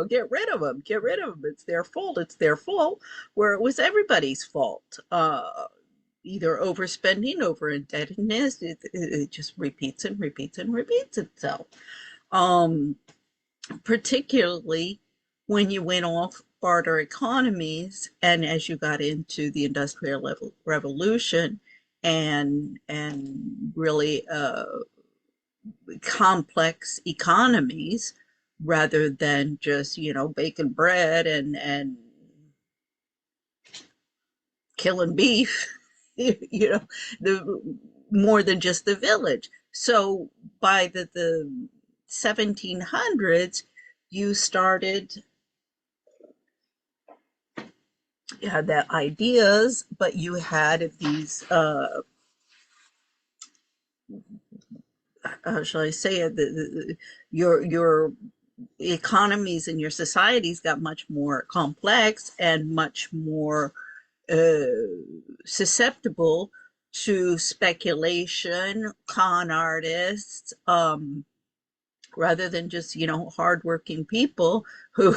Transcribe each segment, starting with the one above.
get rid of them, get rid of them. It's their fault. It's their fault, where it was everybody's fault. Either overspending, over indebtedness. It just repeats and repeats and repeats itself. Um, Particularly when you went off barter economies, and as you got into the industrial revolution and really complex economies, rather than just baking bread and killing beef, the more than just the village. So by the 1700s, you started, you had the ideas, but you had these, how shall I say it, your economies and your societies got much more complex and much more uh, susceptible to speculation, con artists, rather than just hardworking people who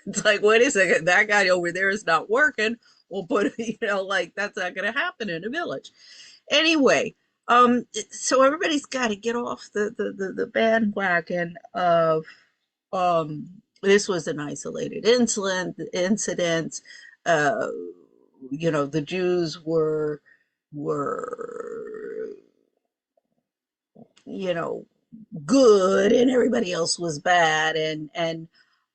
it's like, wait a second, that guy over there is not working. We'll put like that's not going to happen in a village anyway. So everybody's got to get off the bandwagon of this was an isolated incident. Uh, the Jews were you know good and everybody else was bad, and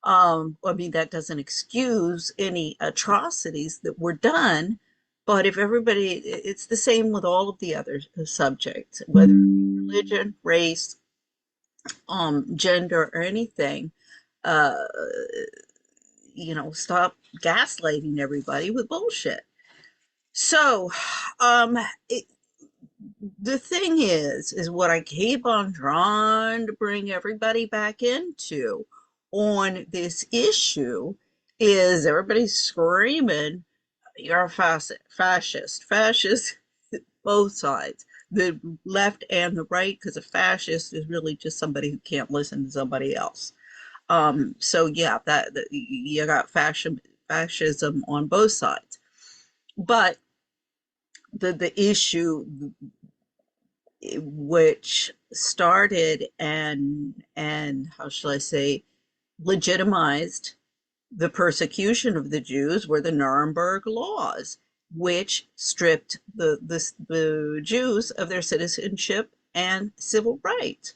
I mean, that doesn't excuse any atrocities that were done, but if everybody, it's the same with all of the other subjects, whether religion, race, gender, or anything. uh Stop gaslighting everybody with bullshit. So it, the thing is what I keep on trying to bring everybody back into on this issue is everybody's screaming, you're a fascist, both sides, the left and the right, because a fascist is really just somebody who can't listen to somebody else. So yeah, that you got fascism on both sides, but the issue which started and how shall I say legitimized the persecution of the Jews were the Nuremberg laws, which stripped the Jews of their citizenship and civil rights.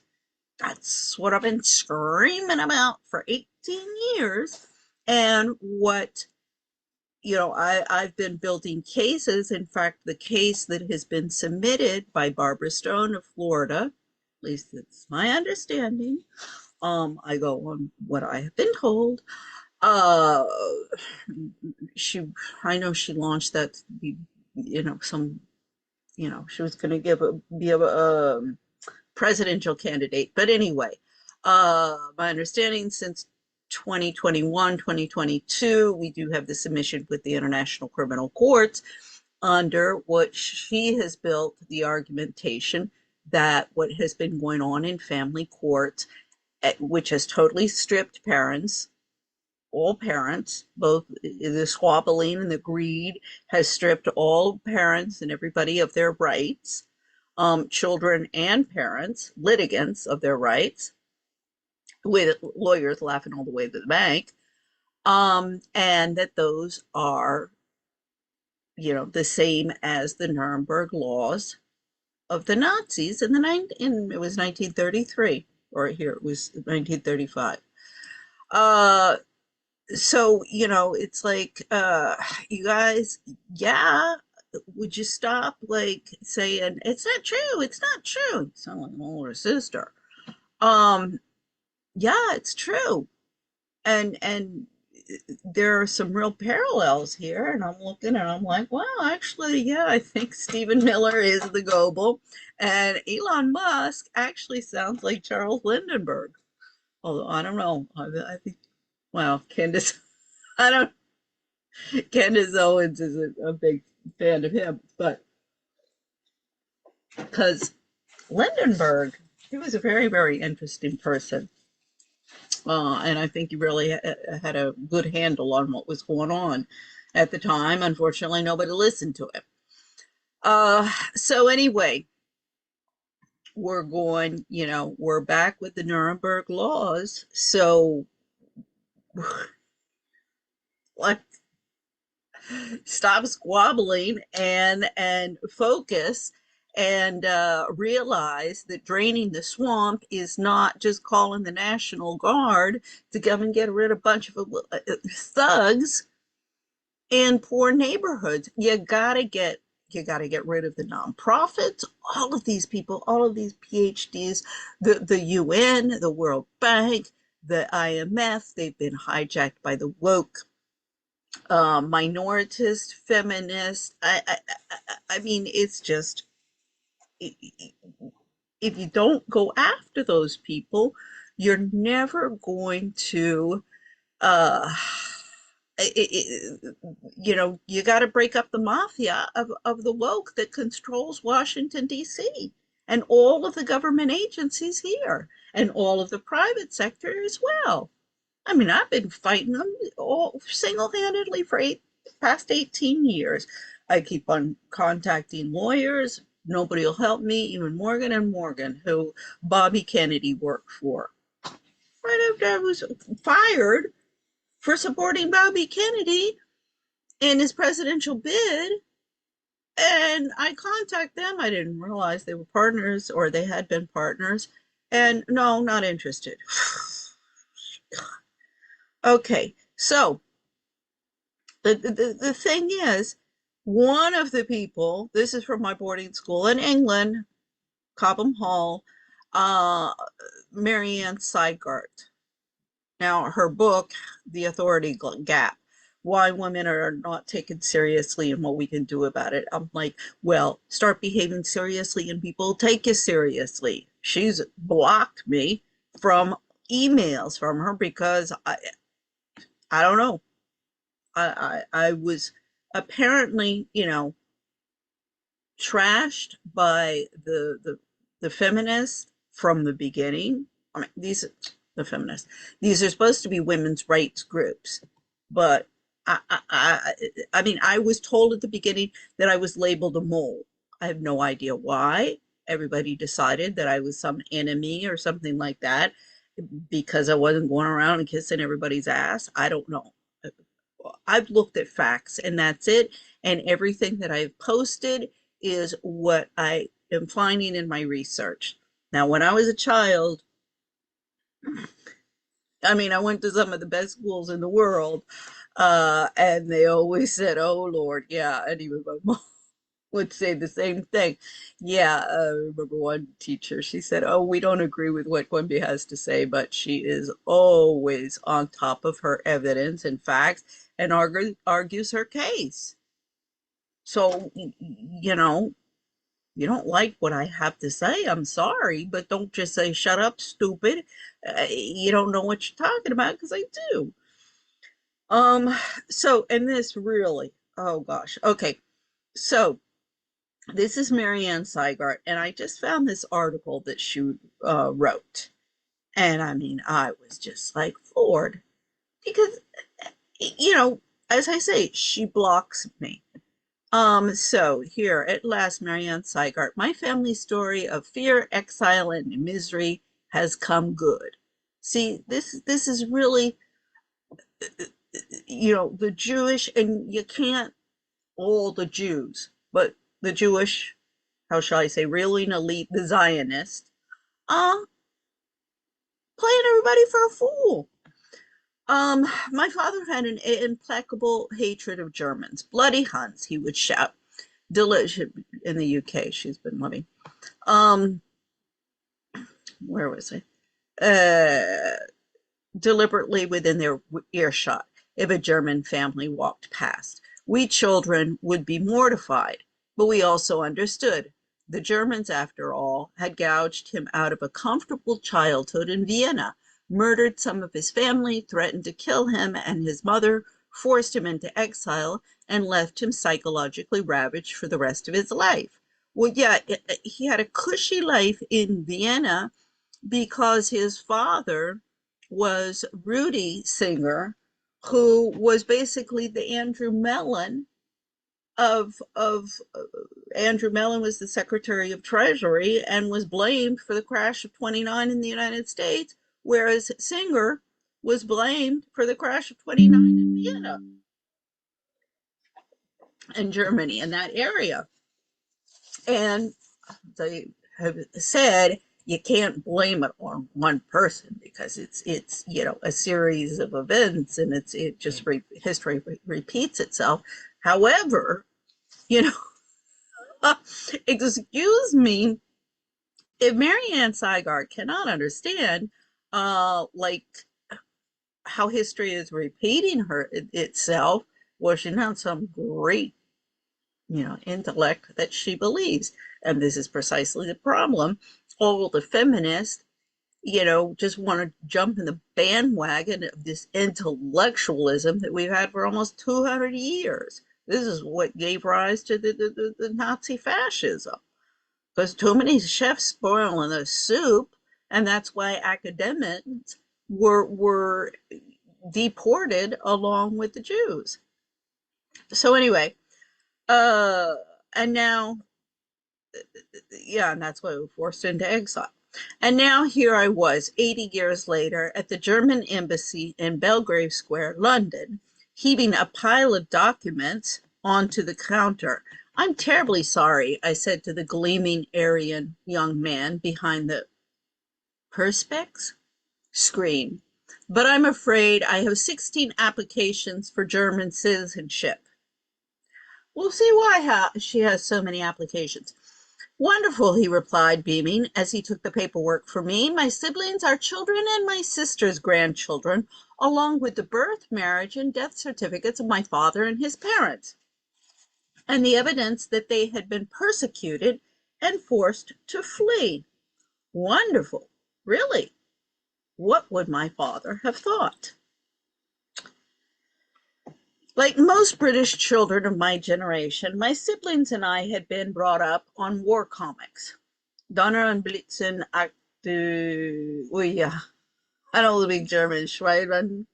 That's what I've been screaming about for 18 years. And what I've been building cases. In fact, the case that has been submitted by Barbara Stone of Florida, at least it's my understanding. I go on what I have been told. Uh, she, I know she launched that, some, she was going to be a presidential candidate. But anyway, my understanding since 2021, 2022, we do have the submission with the International Criminal Courts under what she has built the argumentation that what has been going on in family court, which has totally stripped parents, all parents, both the squabbling and the greed has stripped all parents and everybody of their rights, children and parents, litigants of their rights, with lawyers laughing all the way to the bank, and that those are, the same as the Nuremberg laws of the Nazis it was 1933, or here it was 1935. So it's like, you guys, yeah, would you stop like saying it's not true, it's not true? You sound like an older sister. um yeah, it's true. And there are some real parallels here, and I'm looking and I'm like, well, actually, yeah, I think Stephen Miller is the Goebel, and Elon Musk actually sounds like Charles Lindenberg. Although I don't know, I think, well, Candace, I don't, Candace Owens is a big fan of him, but because Lindenberg, he was a very, very interesting person. And I think he really had a good handle on what was going on at the time. Unfortunately, nobody listened to him. So anyway, we're back with the Nuremberg laws. So let's stop squabbling and focus and realize that draining the swamp is not just calling the National Guard to come and get rid of a bunch of thugs in poor neighborhoods. You gotta get rid of the nonprofits, all of these people, all of these PhDs, the UN, the World Bank, the IMF. They've been hijacked by the woke minoritist, feminist. I mean, it's just, if you don't go after those people, you're never going to uh you got to break up the mafia of the woke that controls Washington, D.C., and all of the government agencies here, and all of the private sector as well. I mean, I've been fighting them all single-handedly for past 18 years. I keep on contacting lawyers. Nobody will help me, even Morgan and Morgan, who Bobby Kennedy worked for. Right after I was fired for supporting Bobby Kennedy in his presidential bid, and I contact them. I didn't realize they were partners, or they had been partners, and no, not interested. Okay, so the thing is, one of the people, this is from my boarding school in England, Cobham Hall, uh, Marianne Sieghart. Now, her book, The Authority Gap, Why Women Are Not Taken Seriously and What We Can Do About It. I'm like, well, start behaving seriously and people take you seriously. She's blocked me from emails from her because I don't know. I was apparently, trashed by the feminists from the beginning. I mean, the feminists. These are supposed to be women's rights groups, but I mean, I was told at the beginning that I was labeled a mole. I have no idea why. Everybody decided that I was some enemy or something like that because I wasn't going around and kissing everybody's ass. I don't know. I've looked at facts and that's it. And everything that I've posted is what I am finding in my research. Now, when I was a child, I mean, I went to some of the best schools in the world, and they always said, "Oh Lord, yeah." And even my mom would say the same thing. Yeah, I remember one teacher, she said, "Oh, we don't agree with what Quimby has to say, but she is always on top of her evidence and facts and argues her case." So, you don't like what I have to say, I'm sorry, but don't just say, "Shut up, stupid." You don't know what you're talking about, because I do. Um, so, and this really, oh gosh. Okay. So this is Marianne Sieghart, and I just found this article that she wrote. And I mean, I was just like floored because, you know, as I say, she blocks me. So here at last, Marianne Sieghart, my family story of fear, exile, and misery has come good. See, this is really, the Jewish, and you can't all the Jews, but the Jewish, how shall I say, ruling elite, the Zionists, uh, playing everybody for a fool. My father had an implacable hatred of Germans. Bloody Huns, he would shout. Delicious in the UK, she's been living. Um, where was I? Uh, Deliberately within their earshot if a German family walked past. We children would be mortified, but we also understood. The Germans, after all, had gouged him out of a comfortable childhood in Vienna, murdered some of his family, threatened to kill him and his mother, forced him into exile, and left him psychologically ravaged for the rest of his life. Well, yeah, he had a cushy life in Vienna because his father was Rudy Singer, who was basically the Andrew Mellon of Andrew Mellon was the Secretary of Treasury and was blamed for the crash of 29 in the United States, whereas Singer was blamed for the crash of 29 in Vienna and Germany in that area. And they have said you can't blame it on one person because it's a series of events and it just history repeats itself. However, you know, excuse me, if Marianne Sieghart cannot understand, like how history is repeating itself, well, she's not some great, intellect that she believes, and this is precisely the problem. All the feminists, just want to jump in the bandwagon of this intellectualism that we've had for almost 200 years. This is what gave rise to the Nazi fascism because too many chefs spoiling the soup, and that's why academics were deported along with the Jews. So anyway, uh, and now, yeah, and that's why we were forced into exile. And now here I was, 80 years later, at the German embassy in Belgrave Square, London, heaving a pile of documents onto the counter. I'm terribly sorry, I said to the gleaming Aryan young man behind the perspex screen, but I'm afraid I have 16 applications for German citizenship. We'll see why she has so many applications. Wonderful, he replied, beaming, as he took the paperwork for me. My siblings are children and my sister's grandchildren, along with the birth, marriage, and death certificates of my father and his parents, and the evidence that they had been persecuted and forced to flee. Wonderful. Really? What would my father have thought? Like most British children of my generation, my siblings and I had been brought up on war comics. Donner und Blitzen, oh yeah, I don't speak German, Schweiben,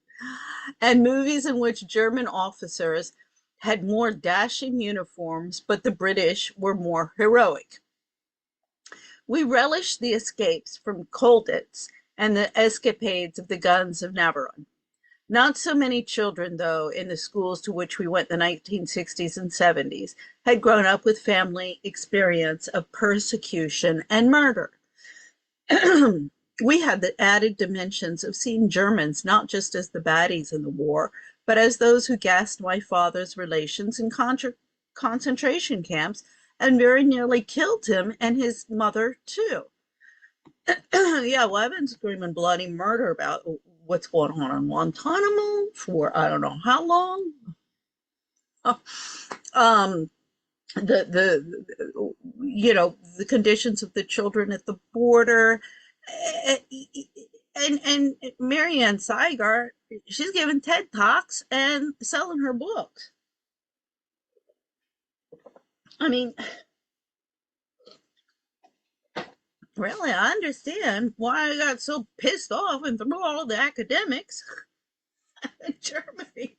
and movies in which German officers had more dashing uniforms, but the British were more heroic. We relished the escapes from Colditz and the escapades of the guns of Navarone. Not so many children, though, in the schools to which we went in the 1960s and 70s had grown up with family experience of persecution and murder. We had the added dimensions of seeing Germans not just as the baddies in the war, but as those who gassed my father's relations in concentration camps and very nearly killed him and his mother, too. Yeah, well, I've been screaming bloody murder about what's going on in Guantanamo for I don't know how long. Um, the conditions of the children at the border, and Marianne Sieghart, she's giving TED Talks and selling her books. I mean, really, I understand why I got so pissed off and threw all the academics in Germany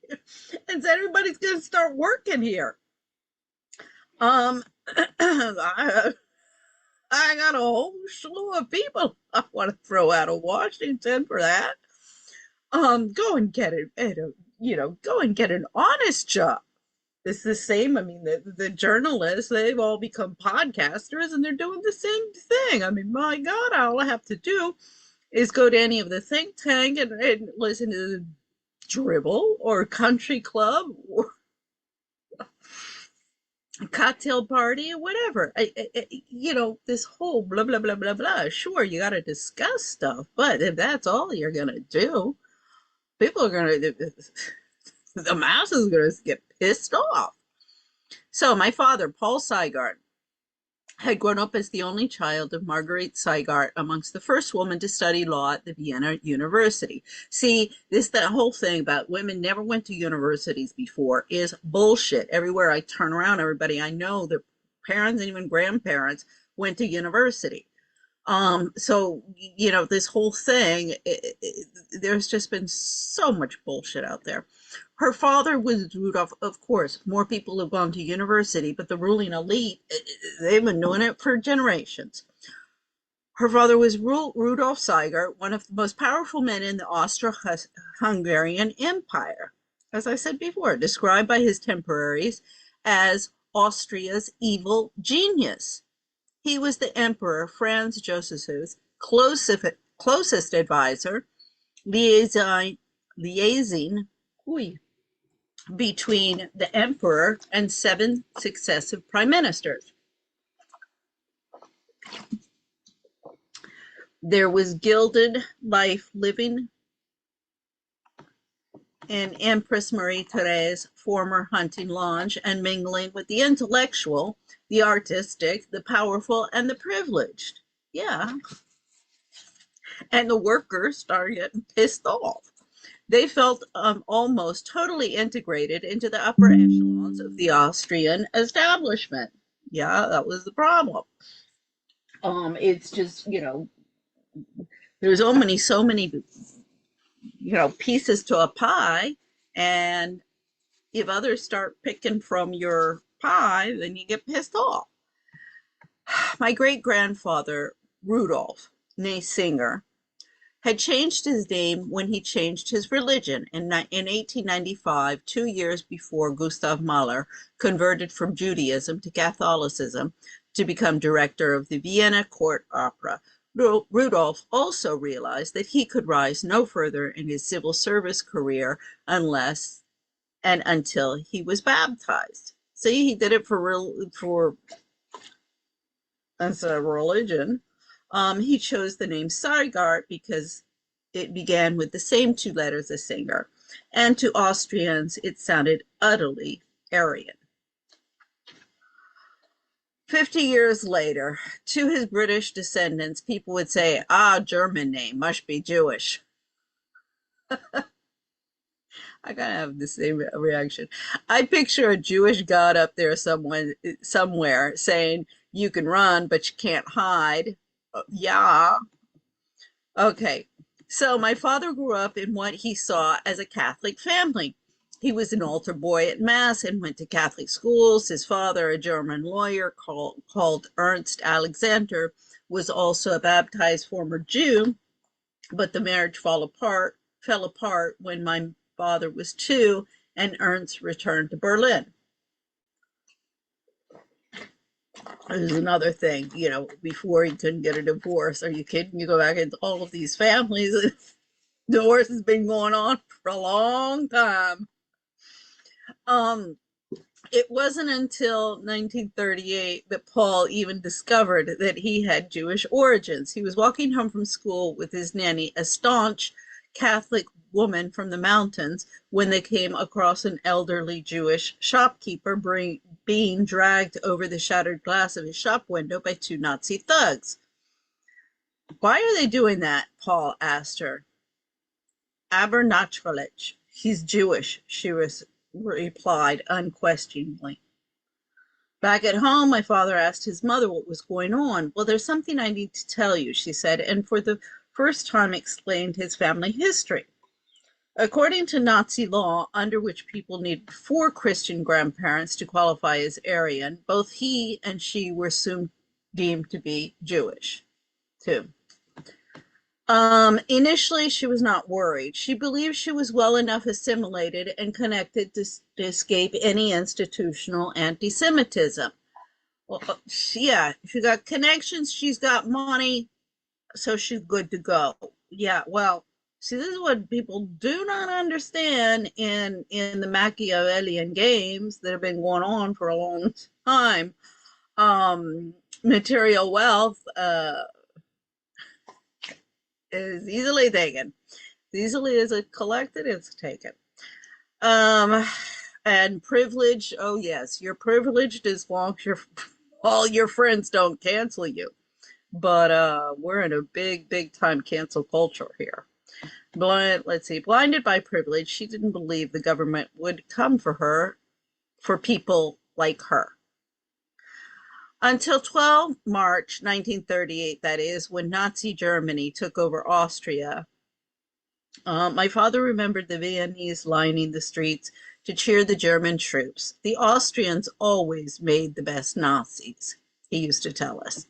and said everybody's going to start working here. I got a whole slew of people I want to throw out of Washington for that. Go and get it, go and get an honest job. It's the same. I mean, the journalists, they've all become podcasters and they're doing the same thing. I mean, my God, all I have to do is go to any of the think tank and listen to the Dribble or Country Club or cocktail party or whatever. This whole blah, blah, blah, blah, blah. Sure, you got to discuss stuff, but if that's all you're going to do, people are going to, the masses are going to get pissed off. So my father, Paul Sieghart, had grown up as the only child of Marguerite Sieghart, amongst the first woman to study law at the Vienna University. See, that whole thing about women never went to universities before is bullshit. Everywhere I turn around, everybody I know, their parents and even grandparents went to university. So, you know, this whole thing, there's just been so much bullshit out there. Her father was Rudolph, of course. More people have gone to university, but the ruling elite, they've been doing it for generations. Her father was Rudolf Sieghart, one of the most powerful men in the Austro-Hungarian Empire. As I said before, described by his contemporaries as Austria's evil genius. He was the Emperor Franz Joseph's closest advisor, liaising between the emperor and 7 successive prime ministers. There was gilded life living in Empress Marie Therese's former hunting lodge and mingling with the intellectual, the artistic, the powerful, and the privileged. Yeah. And the workers started getting pissed off. They felt almost totally integrated into the upper echelons of the Austrian establishment. Yeah, that was the problem. It's just, you know, there's so many, you know, pieces to a pie, and if others start picking from your pie, then you get pissed off. My great grandfather, Rudolph, née Singer, had changed his name when he changed his religion in 1895, 2 years before Gustav Mahler converted from Judaism to Catholicism to become director of the Vienna Court Opera. Rudolph also realized that he could rise no further in his civil service career unless and until he was baptized. See, he did it for as a religion. He chose the name Sieghart because it began with the same 2 letters as Singer, and to Austrians it sounded utterly Aryan. 50 years later, to his British descendants, people would say, ah, German name, must be Jewish. I kind of have the same reaction. I picture a Jewish God up there somewhere saying, you can run, but you can't hide. Yeah. Okay. So my father grew up in what he saw as a Catholic family. He was an altar boy at Mass and went to Catholic schools. His father, a German lawyer called Ernst Alexander, was also a baptized former Jew, but the marriage fell apart when my father was 2 and Ernst returned to Berlin. There's another thing, you know, before he couldn't get a divorce. Are you kidding? You go back into all of these families. Divorce has been going on for a long time. It wasn't until 1938 that Paul even discovered that he had Jewish origins. He was walking home from school with his nanny, a staunch Catholic woman from the mountains, when they came across an elderly Jewish shopkeeper being dragged over the shattered glass of his shop window by 2 Nazi thugs. Why are they doing that? Paul asked her. Aber natürlich, he's Jewish, she replied unquestioningly. Back at home, my father asked his mother what was going on. Well, there's something I need to tell you, she said, and for the first time explained his family history. According to Nazi law, under which people needed 4 Christian grandparents to qualify as Aryan, both he and she were soon deemed to be Jewish, too. Initially, she was not worried. She believed she was well enough assimilated and connected to escape any institutional anti-Semitism. Well, yeah, she got connections, she's got money, so she's good to go. Yeah, well, see, this is what people do not understand in the Machiavellian games that have been going on for a long time. Material wealth is easily taken. Easily as it collected, it's taken. And privilege, oh yes, you're privileged as long as all your friends don't cancel you. But we're in a big time cancel culture here. Let's see, blinded by privilege, she didn't believe the government would come for her, for people like her. Until 12 March 1938, that is, when Nazi Germany took over Austria. My father remembered the Viennese lining the streets to cheer the German troops. The Austrians always made the best Nazis, he used to tell us.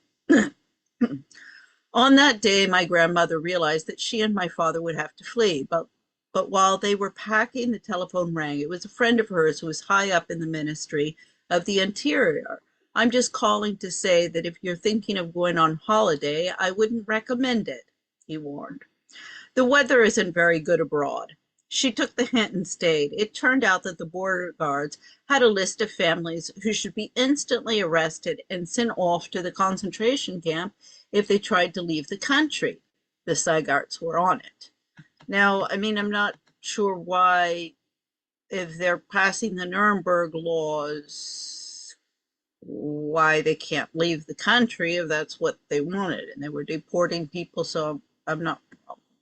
On that day, my grandmother realized that she and my father would have to flee, but while they were packing, the telephone rang. It was a friend of hers who was high up in the Ministry of the Interior. I'm just calling to say that if you're thinking of going on holiday, I wouldn't recommend it, he warned. The weather isn't very good abroad. She took the hint and stayed. It turned out that the border guards had a list of families who should be instantly arrested and sent off to the concentration camp if they tried to leave the country. The Siegharts were on it. Now, I mean, I'm not sure why, if they're passing the Nuremberg laws, why they can't leave the country if that's what they wanted. And they were deporting people, so I'm not,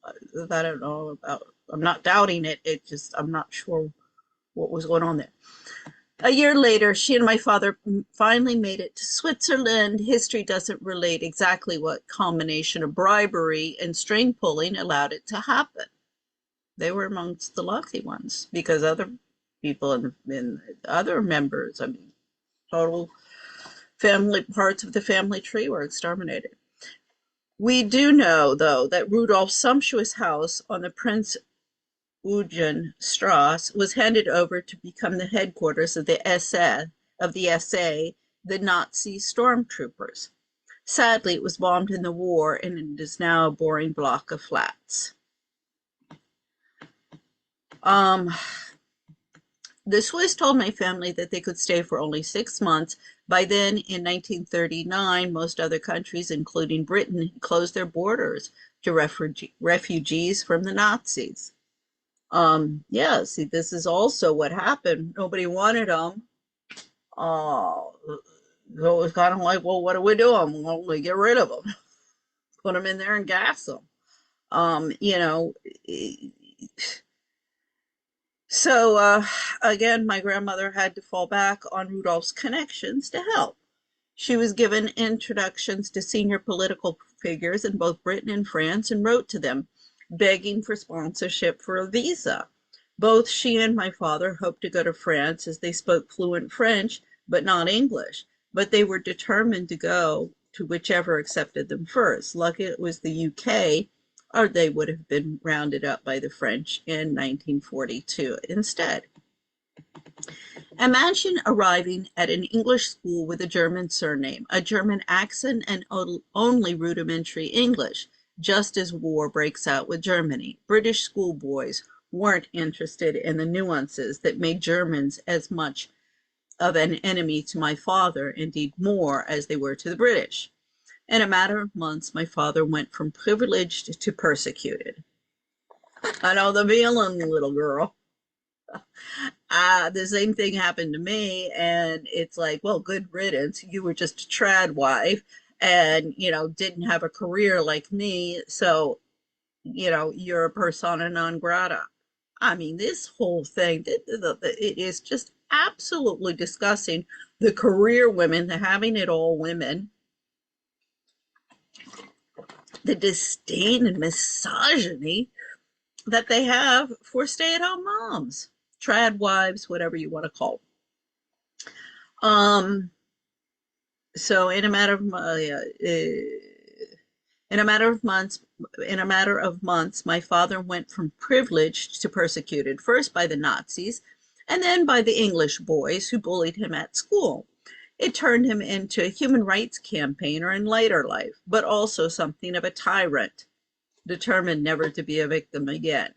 I don't know about, I'm not doubting it. It just, I'm not sure what was going on there. A year later, she and my father finally made it to Switzerland. History doesn't relate exactly what combination of bribery and string pulling allowed it to happen. They were amongst the lucky ones because other people and other members, I mean, total family parts of the family tree were exterminated. We do know, though, that Rudolph's sumptuous house on the Prince Eugen Strasse was handed over to become the headquarters of the SA, the Nazi stormtroopers. Sadly, it was bombed in the war, and it is now a boring block of flats. The Swiss told my family that they could stay for only 6 months. By then, in 1939, most other countries, including Britain, closed their borders to refugees from the Nazis. Yeah, see, this is also what happened. Nobody wanted them. So it was kind of like, well, what do we do? Well, we get rid of them, put them in there and gas them. You know, so again, my grandmother had to fall back on Rudolph's connections to help. She was given introductions to senior political figures in both Britain and France and wrote to them, begging for sponsorship for a visa. Both she and my father hoped to go to France as they spoke fluent French, but not English. But they were determined to go to whichever accepted them first. Lucky it was the UK, or they would have been rounded up by the French in 1942 instead. Imagine arriving at an English school with a German surname, a German accent, and only rudimentary English, just as war breaks out with Germany. British schoolboys weren't interested in the nuances that made Germans as much of an enemy to my father, indeed more, as they were to the British. In a matter of months, my father went from privileged to persecuted. I know the feeling, little girl. The same thing happened to me, and it's like, well, good riddance. You were just a trad wife and, you know, didn't have a career like me, so, you know, you're a persona non grata. I mean, this whole thing, it is just absolutely disgusting. The career women, the having it all women, the disdain and misogyny that they have for stay-at-home moms, trad wives, whatever you want to call them. So in a matter of months, my father went from privileged to persecuted, first by the Nazis, and then by the English boys who bullied him at school. It turned him into a human rights campaigner in later life, but also something of a tyrant, determined never to be a victim again.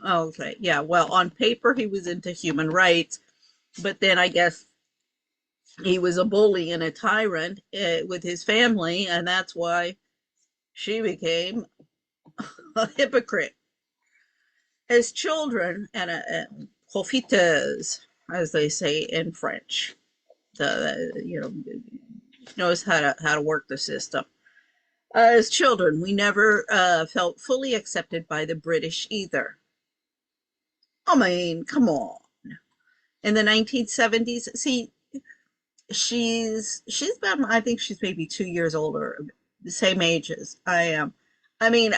Okay, yeah, well, on paper, he was into human rights, but then I guess he was a bully and a tyrant with his family, and that's why she became a hypocrite. As children, and profiteuse, as they say in French, you know, knows how to work the system. As children, we never felt fully accepted by the British either. I mean, come on. In the 1970s, see, she's about, I think she's maybe 2 years older, the same age as I am. I mean,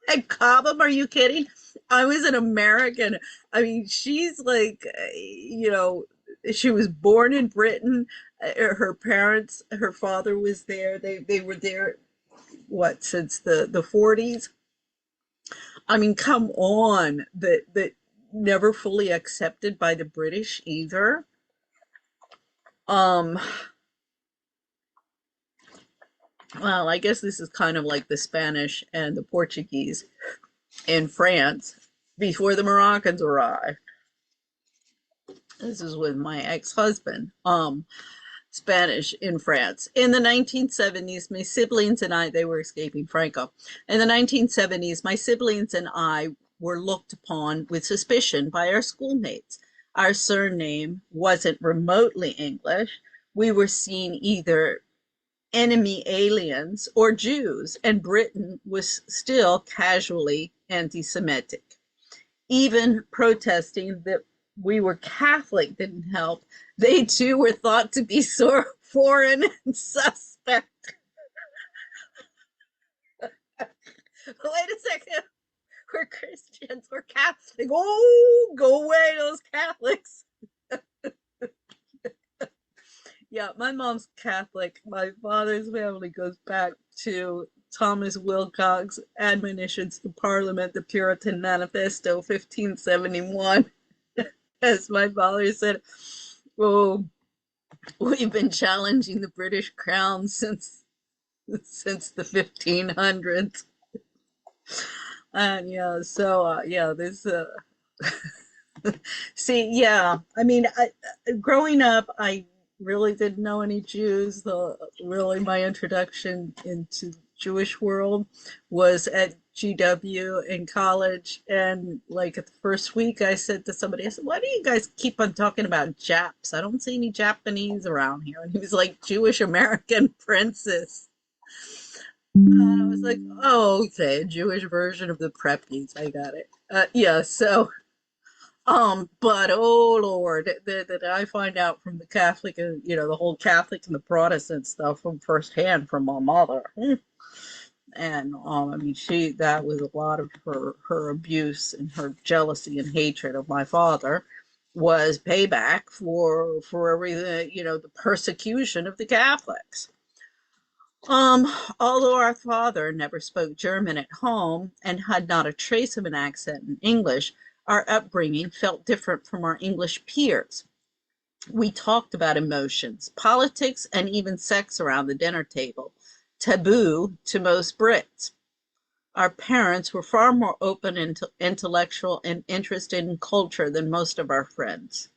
at Cobham, are you kidding? I was an American. I mean, she's like, she was born in Britain. Her parents, her father was there. They were there, what, since the 40s. I mean, come on, that never fully accepted by the British either. Um, well, I guess this is kind of like the Spanish and the Portuguese in France before the Moroccans arrived. This is with my ex-husband. Spanish in France. In the 1970s, my siblings and I, they were escaping Franco. In the 1970s, my siblings and I were looked upon with suspicion by our schoolmates. Our surname wasn't remotely English. We were seen either enemy aliens or Jews, and Britain was still casually anti Semitic. Even protesting that we were Catholic didn't help. They too were thought to be so foreign and suspect. Wait a second. We're Christians. We're Catholic. Oh, go away, those Catholics. Yeah, my mom's Catholic. My father's family goes back to Thomas Wilcox's admonitions to Parliament, the Puritan Manifesto, 1571. As my father said, oh, we've been challenging the British crown since the 1500s. And yeah, so yeah, this see, yeah, I mean, growing up, I really didn't know any Jews. Really, my introduction into Jewish world was at GW in college. And like at the first week, I said to somebody, I said, "Why do you guys keep on talking about Japs? I don't see any Japanese around here." And he was like, "Jewish American princess." And I was like, "Oh, okay, a Jewish version of the preppies. I got it." Yeah, so but oh Lord, that I find out from the Catholic, the whole Catholic and the Protestant stuff from firsthand from my mother. And I mean, that was a lot of her abuse and her jealousy and hatred of my father was payback for everything, the persecution of the Catholics. Although our father never spoke German at home and had not a trace of an accent in English, our upbringing felt different from our English peers. We talked about emotions, politics, and even sex around the dinner table, taboo to most Brits. Our parents were far more open and intellectual and interested in culture than most of our friends.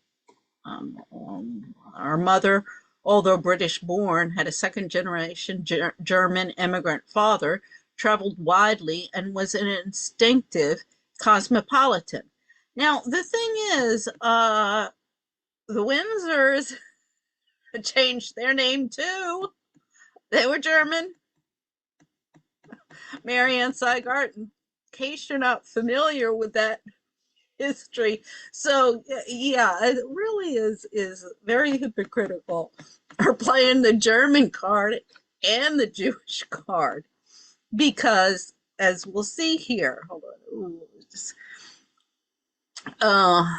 Our mother, although British born, had a second generation German immigrant father, traveled widely, and was an instinctive cosmopolitan. Now, the thing is, the Windsors changed their name too. They were German. Marianne Sieghart, in case you're not familiar with that history. So yeah, it really is very hypocritical. Are playing the German card and the Jewish card because, as we'll see here, hold on. Ooh,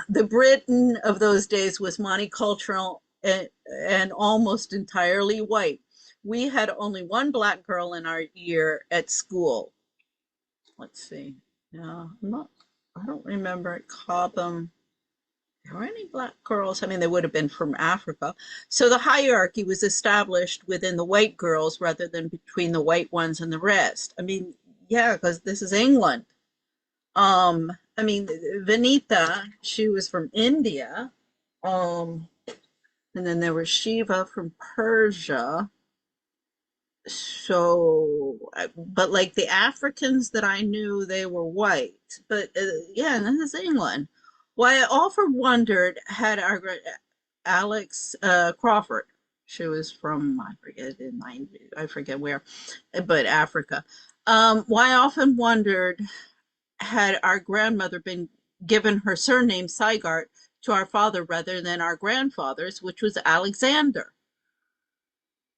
the Britain of those days was monocultural and almost entirely white. We had only one black girl in our year at school. Let's see. No, I don't remember at Cobham. There were any black girls. I mean, they would have been from Africa. So the hierarchy was established within the white girls rather than between the white ones and the rest. I mean, yeah, because this is England. I mean, Vanita, she was from India. Um, and then there was Shiva from Persia. So, but like the Africans that I knew, they were white. But yeah, this is England. Why I often wondered had our Alex Crawford, she was from I forget where, but Africa. Why I often wondered had our grandmother been given her surname Sieghart to our father rather than our grandfathers, which was Alexander.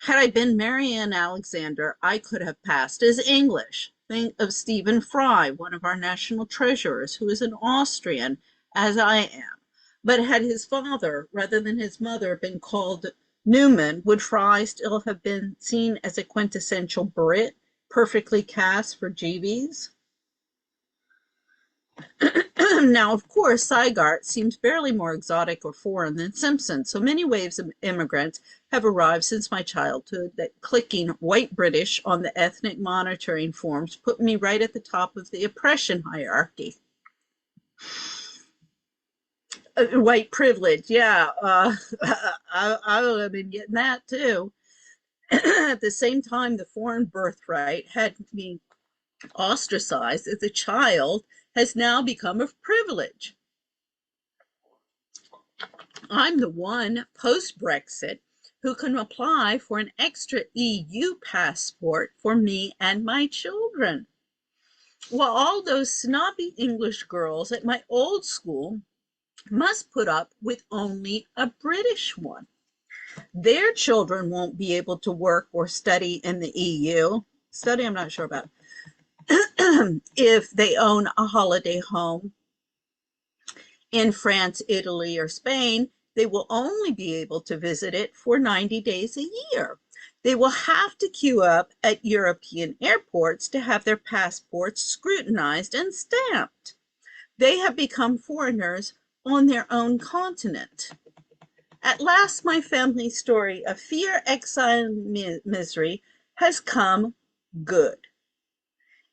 Had I been Marianne Alexander, I could have passed as English. Think of Stephen Fry, one of our national treasurers, who is an Austrian, as I am. But had his father, rather than his mother, been called Newman, would Fry still have been seen as a quintessential Brit, perfectly cast for Jeeves? Now, of course, Sieghart seems barely more exotic or foreign than Simpson. So many waves of immigrants have arrived since my childhood that clicking white British on the ethnic monitoring forms put me right at the top of the oppression hierarchy. White privilege, yeah. I would have been getting that too. At the same time, the foreign birthright had me ostracized as a child has now become a privilege. I'm the one post-Brexit who can apply for an extra EU passport for me and my children. While all those snobby English girls at my old school must put up with only a British one. Their children won't be able to work or study in the EU. Study, I'm not sure about. If they own a holiday home in France, Italy, or Spain, they will only be able to visit it for 90 days a year. They will have to queue up at European airports to have their passports scrutinized and stamped. They have become foreigners on their own continent. At last, my family story of fear, exile, and misery has come good.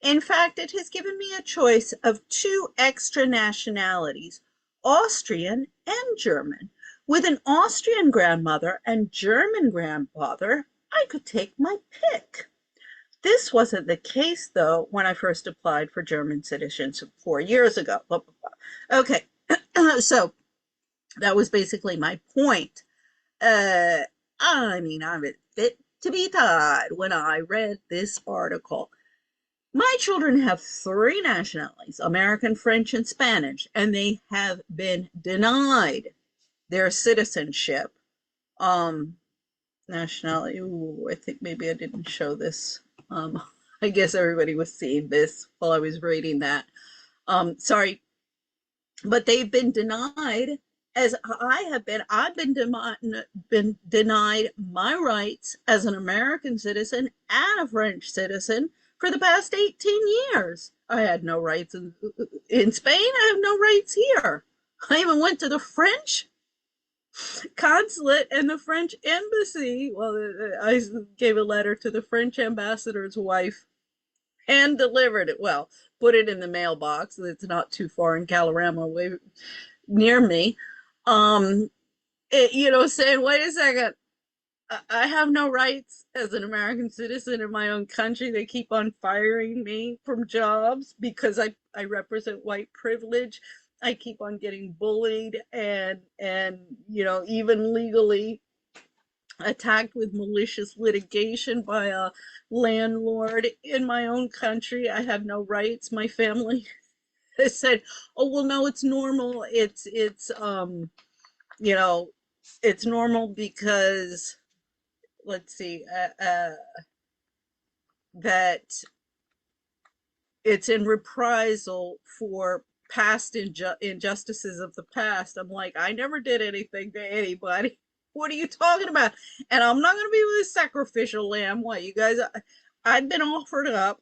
In fact, it has given me a choice of two extra nationalities, Austrian and German. With an Austrian grandmother and German grandfather, I could take my pick. This wasn't the case, though, when I first applied for German citizenship 4 years ago. Okay, so that was basically my point. I mean, I'm fit to be tied when I read this article. My children have three nationalities, American, French, and Spanish, and they have been denied their citizenship. Nationality, ooh, I think maybe I didn't show this. I guess everybody was seeing this while I was reading that. Sorry, but they've been denied as I've been denied my rights as an American citizen and a French citizen for the past 18 years. I had no rights in Spain. I have no rights here. I even went to the French consulate and the French embassy. Well, I gave a letter to the French ambassador's wife and delivered it. Well, put it in the mailbox. It's not too far in Calorama, way near me. Saying, wait a second, I have no rights as an American citizen in my own country. They keep on firing me from jobs because I represent white privilege. I keep on getting bullied and even legally attacked with malicious litigation by a landlord in my own country. I have no rights. My family has said, "Oh well, no, it's normal. You know, it's normal because let's see, that it's in reprisal for past injustices of the past." I'm like, I never did anything to anybody. What are you talking about? And I'm not going to be with a sacrificial lamb. What, you guys? I've been offered up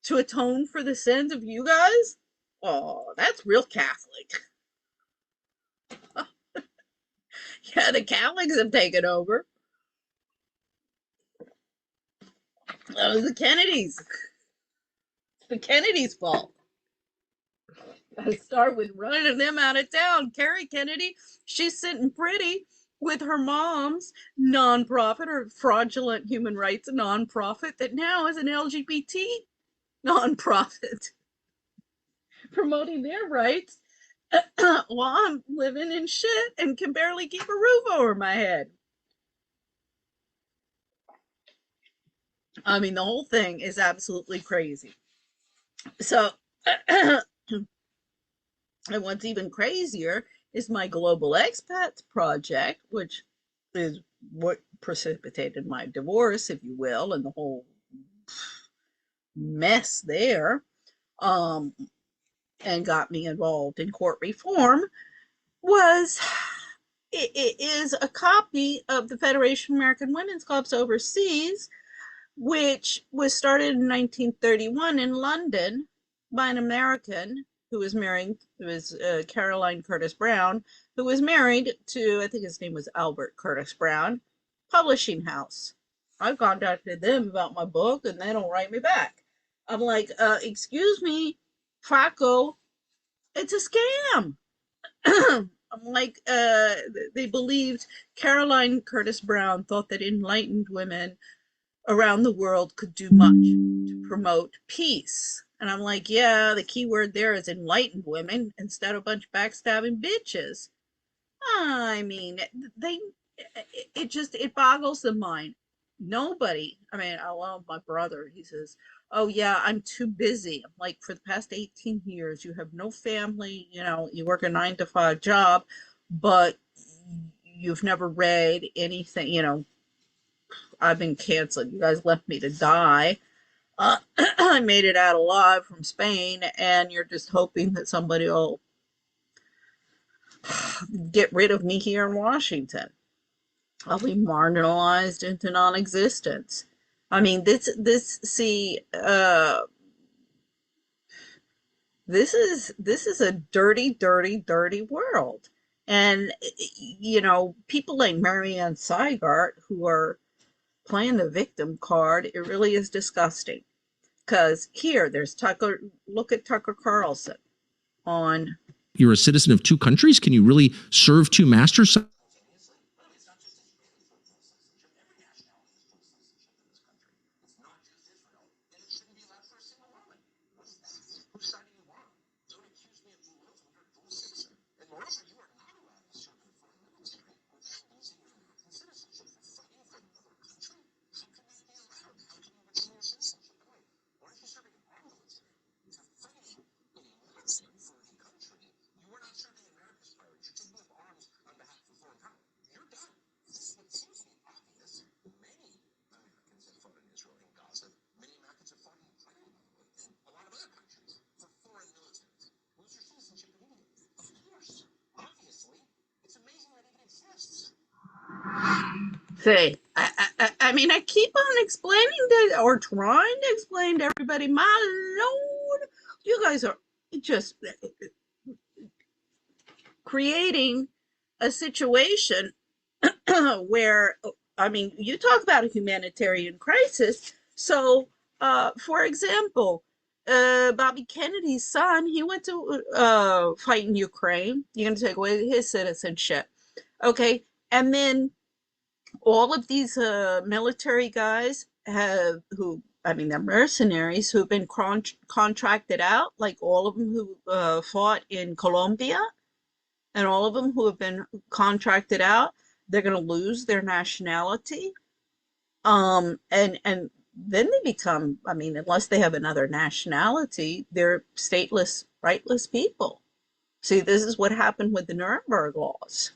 to atone for the sins of you guys. Oh, that's real Catholic. Yeah, the Catholics have taken over. That was the Kennedys. It's the Kennedys' fault. I start with running them out of town. Carrie Kennedy, she's sitting pretty with her mom's nonprofit or fraudulent human rights nonprofit that now is an LGBT nonprofit promoting their rights while I'm living in shit and can barely keep a roof over my head. I mean, the whole thing is absolutely crazy. So, and what's even crazier is my Global Expats project, which is what precipitated my divorce, if you will, and the whole mess there, um, and got me involved in court reform, was it is a copy of the Federation of American Women's Clubs Overseas, which was started in 1931 in London by an American who was married, it was Caroline Curtis Brown, who was married to, I think his name was Albert Curtis Brown, publishing house. I've contacted them about my book and they don't write me back. I'm like, excuse me, Faco, it's a scam. I'm like, they believed Caroline Curtis Brown thought that enlightened women around the world could do much to promote peace. And I'm like, yeah, the key word there is enlightened women instead of a bunch of backstabbing bitches. I mean, they, it boggles the mind. Nobody, I mean, I love my brother. He says, oh, yeah, I'm too busy. I'm like, for the past 18 years, you have no family, you work a 9 to 5 job, but you've never read anything, I've been canceled. You guys left me to die. I made it out alive from Spain, and you're just hoping that somebody will get rid of me here in Washington. I'll be marginalized into non-existence. I mean, this is a dirty, dirty, dirty world. And, people like Marianne Sieghart who are playing the victim card, it really is disgusting. Because here, there's Tucker, look at Tucker Carlson on. You're a citizen of two countries? Can you really serve two masters? Say, I mean, I keep on explaining to, or trying to explain to everybody, my Lord, you guys are just creating a situation where, I mean, you talk about a humanitarian crisis. So, for example, Bobby Kennedy's son, he went to fight in Ukraine. You're going to take away his citizenship. Okay. And then all of these military guys who, I mean, they're mercenaries who've been contracted out, like all of them who fought in Colombia and all of them who have been contracted out, they're going to lose their nationality. And then they become, I mean, unless they have another nationality, they're stateless, rightless people. See, this is what happened with the Nuremberg laws.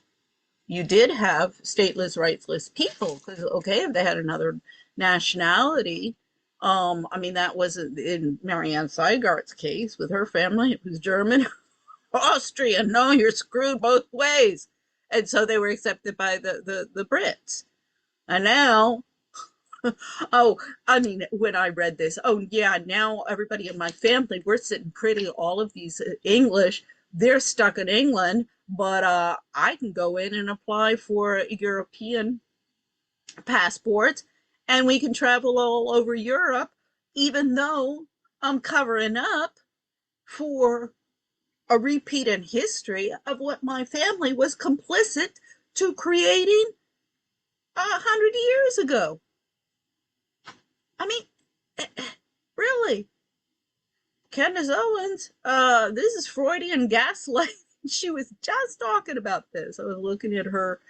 You did have stateless, rightless people because, okay, if they had another nationality, I mean, that was in Marianne Siegart's case with her family. It was German, Austrian. No, you're screwed both ways. And so they were accepted by the Brits. And now, oh, I mean, when I read this, oh, yeah, now everybody in my family, we're sitting pretty, all of these English, they're stuck in England, but I can go in and apply for European passports and we can travel all over Europe, even though I'm covering up for a repeat in history of what my family was complicit to creating 100 years ago. I mean, really, Candace Owens, this is Freudian gaslight. She was just talking about this. I was looking at her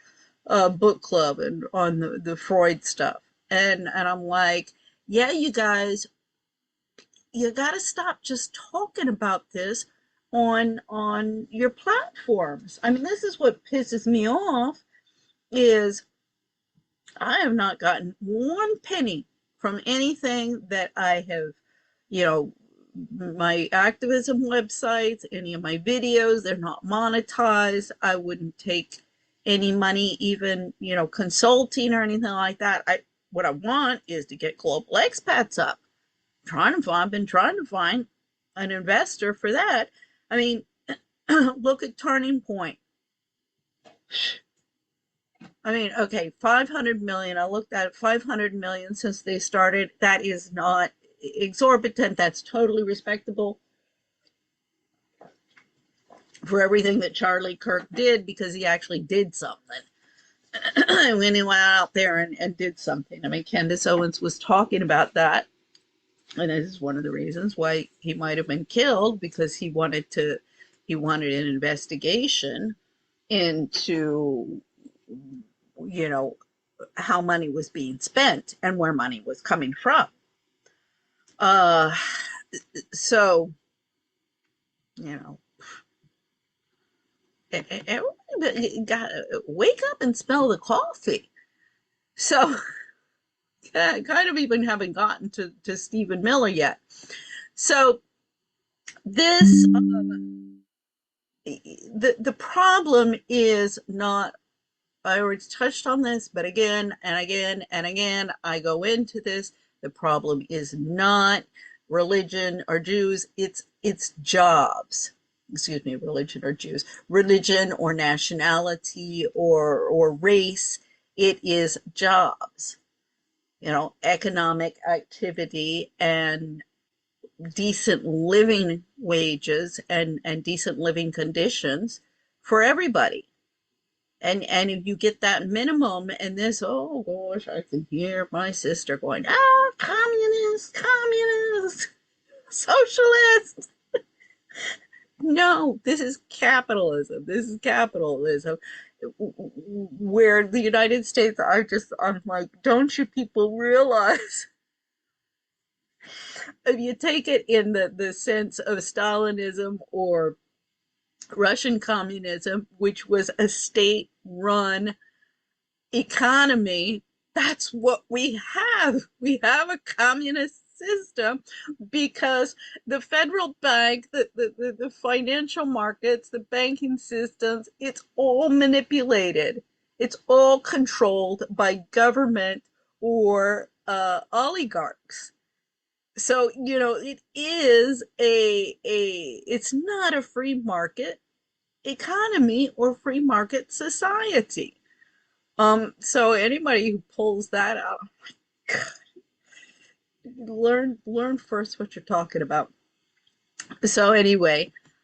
book club and on the Freud stuff. And I'm like, yeah, you guys, you got to stop just talking about this on your platforms. I mean, this is what pisses me off is I have not gotten one penny from anything that I have, you know, my activism websites, any of my videos, they're not monetized. I wouldn't take any money, even, you know, consulting or anything like that. What I want is to get global expats up. I've been trying to find an investor for that. I mean, look at Turning Point. I mean, okay, 500 million. I looked at it, 500 million since they started. That is not exorbitant. That's totally respectable for everything that Charlie Kirk did because he actually did something. When he went out there and did something. I mean, Candace Owens was talking about that. And this is one of the reasons why he might have been killed because he wanted an investigation into, you know, how money was being spent and where money was coming from. Uh, so, you know, everybody got to wake up and smell the coffee. So, kind of even haven't gotten to Stephen Miller yet. So, this, the problem is not, I already touched on this, but again and again and again, I go into this. The problem is not religion or Jews, it's jobs. Excuse me, religion or Jews, religion or nationality or race. It is jobs, you know, economic activity and decent living wages and decent living conditions for everybody. And if you get that minimum and this, oh gosh, I can hear my sister going, ah, communist, communist, socialist. No, this is capitalism. This is capitalism where the United States I'm like, don't you people realize if you take it in the sense of Stalinism or Russian communism, which was a state run economy, that's what we have. We have a communist system because the federal bank, the financial markets, the banking systems, it's all manipulated. It's all controlled by government or oligarchs. So, you know, it is it's not a free market economy or free market society. So anybody who pulls that out, learn first what you're talking about. So anyway,